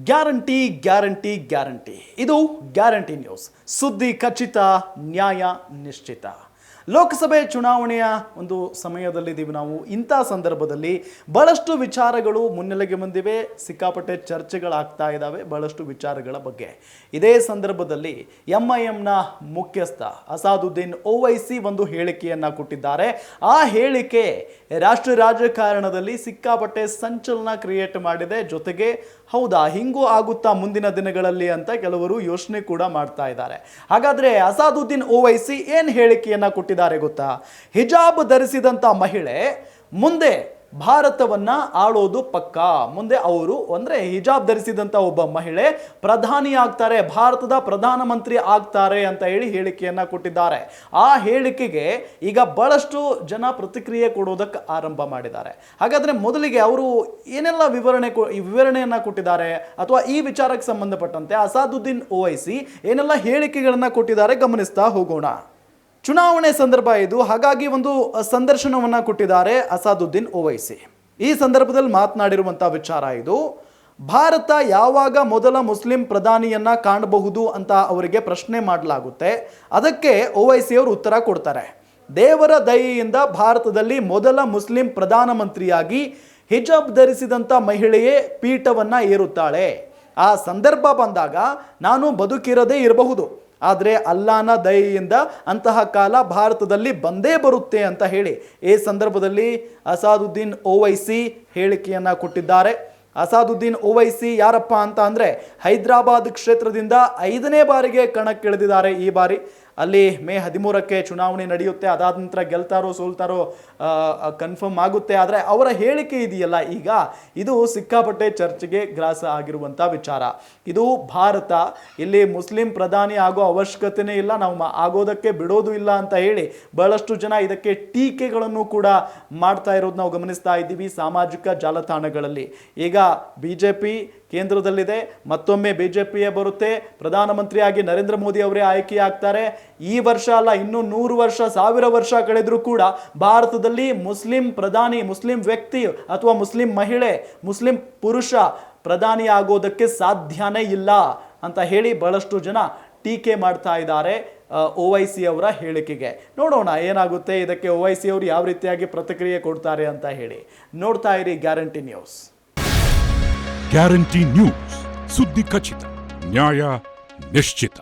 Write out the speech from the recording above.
Guarantee guarantee guarantee ಇದು guarantee news. ಸುದ್ದಿ ಖಚಿತ, ನ್ಯಾಯ ನಿಶ್ಚಿತ. ಲೋಕಸಭೆ ಚುನಾವಣೆಯ ಒಂದು ಸಮಯದಲ್ಲಿದ್ದೀವಿ ನಾವು. ಇಂಥ ಸಂದರ್ಭದಲ್ಲಿ ಬಹಳಷ್ಟು ವಿಚಾರಗಳು ಮುನ್ನೆಲೆಗೆ ಬಂದಿವೆ, ಸಿಕ್ಕಾಪಟ್ಟೆ ಚರ್ಚೆಗಳಾಗ್ತಾ ಇದ್ದಾವೆ ಬಹಳಷ್ಟು ವಿಚಾರಗಳ ಬಗ್ಗೆ. ಇದೇ ಸಂದರ್ಭದಲ್ಲಿ ಎಂಐಎಂನ ಮುಖ್ಯಸ್ಥ ಅಸಾದುದ್ದೀನ್ ಓವೈಸಿ ಒಂದು ಹೇಳಿಕೆಯನ್ನು ಕೊಟ್ಟಿದ್ದಾರೆ. ಆ ಹೇಳಿಕೆ ರಾಷ್ಟ್ರೀಯ ರಾಜಕಾರಣದಲ್ಲಿ ಸಿಕ್ಕಾಪಟ್ಟೆ ಸಂಚಲನ ಕ್ರಿಯೇಟ್ ಮಾಡಿದೆ. ಜೊತೆಗೆ ಹೌದಾ ಹಿಂಗೂ ಆಗುತ್ತಾ ಮುಂದಿನ ದಿನಗಳಲ್ಲಿ ಅಂತ ಕೆಲವರು ಯೋಚನೆ ಕೂಡ ಮಾಡ್ತಾ ಇದ್ದಾರೆ. ಹಾಗಾದ್ರೆ ಅಸಾದುದ್ದೀನ್ ಓವೈಸಿ ಏನು ಹೇಳಿಕೆಯನ್ನು ಕೊಟ್ಟಿದ್ದಾರೆ ಗೊತ್ತಾ? ಹಿಜಾಬ್ ಧರಿಸಿದಂಥ ಮಹಿಳೆ ಮುಂದೆ ಭಾರತವನ್ನ ಆಳೋದು ಪಕ್ಕಾ. ಮುಂದೆ ಅವರು ಅಂದ್ರೆ ಹಿಜಾಬ್ ಧರಿಸಿದಂತ ಒಬ್ಬ ಮಹಿಳೆ ಪ್ರಧಾನಿ ಆಗ್ತಾರೆ, ಭಾರತದ ಪ್ರಧಾನಮಂತ್ರಿ ಆಗ್ತಾರೆ ಅಂತ ಹೇಳಿ ಹೇಳಿಕೆಯನ್ನ ಕೊಟ್ಟಿದ್ದಾರೆ. ಆ ಹೇಳಿಕೆಗೆ ಈಗ ಬಹಳಷ್ಟು ಜನ ಪ್ರತಿಕ್ರಿಯೆ ಕೊಡೋದಕ್ಕೆ ಆರಂಭ ಮಾಡಿದ್ದಾರೆ. ಹಾಗಾದ್ರೆ ಮೊದಲಿಗೆ ಅವರು ಏನೆಲ್ಲ ವಿವರಣೆಯನ್ನ ಕೊಟ್ಟಿದ್ದಾರೆ ಅಥವಾ ಈ ವಿಚಾರಕ್ಕೆ ಸಂಬಂಧಪಟ್ಟಂತೆ ಅಸಾದುದ್ದೀನ್ ಓವೈಸಿ ಏನೆಲ್ಲ ಹೇಳಿಕೆಗಳನ್ನ ಕೊಟ್ಟಿದ್ದಾರೆ ಗಮನಿಸ್ತಾ ಹೋಗೋಣ. ಚುನಾವಣೆ ಸಂದರ್ಭ ಇದು, ಹಾಗಾಗಿ ಒಂದು ಸಂದರ್ಶನವನ್ನು ಕೊಟ್ಟಿದ್ದಾರೆ ಅಸಾದುದ್ದೀನ್ ಓವೈಸಿ. ಈ ಸಂದರ್ಭದಲ್ಲಿ ಮಾತನಾಡಿರುವಂಥ ವಿಚಾರ ಇದು. ಭಾರತ ಯಾವಾಗ ಮೊದಲ ಮುಸ್ಲಿಂ ಪ್ರಧಾನಿಯನ್ನ ಕಾಣಬಹುದು ಅಂತ ಅವರಿಗೆ ಪ್ರಶ್ನೆ ಮಾಡಲಾಗುತ್ತೆ. ಅದಕ್ಕೆ ಓವೈಸಿ ಅವರು ಉತ್ತರ ಕೊಡ್ತಾರೆ. ದೇವರ ದಯೆಯಿಂದ ಭಾರತದಲ್ಲಿ ಮೊದಲ ಮುಸ್ಲಿಂ ಪ್ರಧಾನಮಂತ್ರಿಯಾಗಿ ಹಿಜಾಬ್ ಧರಿಸಿದಂಥ ಮಹಿಳೆಯೇ ಪೀಠವನ್ನ ಏರುತ್ತಾಳೆ. ಆ ಸಂದರ್ಭ ಬಂದಾಗ ನಾನು ಬದುಕಿರದೇ ಇರಬಹುದು, ಆದರೆ ಅಲ್ಲಾನ ದಯೆಯಿಂದ ಅಂತಹ ಕಾಲ ಭಾರತದಲ್ಲಿ ಬಂದೇ ಬರುತ್ತೆ ಅಂತ ಹೇಳಿ ಈ ಸಂದರ್ಭದಲ್ಲಿ ಅಸಾದುದ್ದೀನ್ ಓವೈಸಿ ಹೇಳಿಕೆಯನ್ನು ಕೊಟ್ಟಿದ್ದಾರೆ. ಅಸಾದುದ್ದೀನ್ ಓವೈಸಿ ಯಾರಪ್ಪ ಅಂತ ಅಂದರೆ ಹೈದರಾಬಾದ್ ಕ್ಷೇತ್ರದಿಂದ 5ನೇ ಬಾರಿಗೆ ಕಣಕ್ಕಿಳಿದಿದ್ದಾರೆ. ಈ ಬಾರಿ ಅಲ್ಲಿ ಮೇ 13ಕ್ಕೆ ಚುನಾವಣೆ ನಡೆಯುತ್ತೆ. ಅದಾದ ನಂತರ ಗೆಲ್ತಾರೋ ಸೋಲ್ತಾರೋ ಕನ್ಫರ್ಮ್ ಆಗುತ್ತೆ. ಆದರೆ ಅವರ ಹೇಳಿಕೆ ಇದೆಯಲ್ಲ ಈಗ, ಇದು ಸಿಕ್ಕಾಪಟ್ಟೆ ಚರ್ಚೆಗೆ ಗ್ರಾಸ ಆಗಿರುವಂಥ ವಿಚಾರ. ಇದು ಭಾರತ ಇಲ್ಲಿ ಮುಸ್ಲಿಂ ಪ್ರಧಾನಿ ಆಗೋ ಅವಶ್ಯಕತೆನೇ ಇಲ್ಲ, ನಾವು ಆಗೋದಕ್ಕೆ ಬಿಡೋದು ಇಲ್ಲ ಅಂತ ಹೇಳಿ ಬಹಳಷ್ಟು ಜನ ಇದಕ್ಕೆ ಟೀಕೆಗಳನ್ನು ಕೂಡ ಮಾಡ್ತಾ ಇರೋದು ನಾವು ಗಮನಿಸ್ತಾ ಇದ್ದೀವಿ ಸಾಮಾಜಿಕ ಜಾಲತಾಣಗಳಲ್ಲಿ. ಈಗ BJP ಕೇಂದ್ರದಲ್ಲಿದೆ, ಮತ್ತೊಮ್ಮೆ BJPಯೇ ಬರುತ್ತೆ, ಪ್ರಧಾನಮಂತ್ರಿಯಾಗಿ ನರೇಂದ್ರ ಮೋದಿ ಅವರೇ ಆಯ್ಕೆಯಾಗ್ತಾರೆ. ಈ ವರ್ಷ ಅಲ್ಲ, ಇನ್ನೂ 100 ವರ್ಷ 1000 ವರ್ಷ ಕಳೆದರೂ ಕೂಡ ಭಾರತದಲ್ಲಿ ಮುಸ್ಲಿಂ ಪ್ರಧಾನಿ, ಮುಸ್ಲಿಂ ವ್ಯಕ್ತಿ ಅಥವಾ ಮುಸ್ಲಿಂ ಮಹಿಳೆ, ಮುಸ್ಲಿಂ ಪುರುಷ ಪ್ರಧಾನಿ ಆಗೋದಕ್ಕೆ ಸಾಧ್ಯನೇ ಇಲ್ಲ ಅಂತ ಹೇಳಿ ಬಹಳಷ್ಟು ಜನ ಟೀಕೆ ಮಾಡ್ತಾ ಇದ್ದಾರೆ ಓವೈಸಿ ಅವರ ಹೇಳಿಕೆಗೆ. ನೋಡೋಣ ಏನಾಗುತ್ತೆ, ಇದಕ್ಕೆ ಓವೈಸಿ ಅವರು ಯಾವ ರೀತಿಯಾಗಿ ಪ್ರತಿಕ್ರಿಯೆ ಕೊಡ್ತಾರೆ ಅಂತ ಹೇಳಿ. ನೋಡ್ತಾ ಇರಿ ಗ್ಯಾರಂಟಿ ನ್ಯೂಸ್. ಗ್ಯಾರಂಟಿ ನ್ಯೂಸ್, ಸುದ್ದಿ ಖಚಿತ, ನ್ಯಾಯ ನಿಶ್ಚಿತ.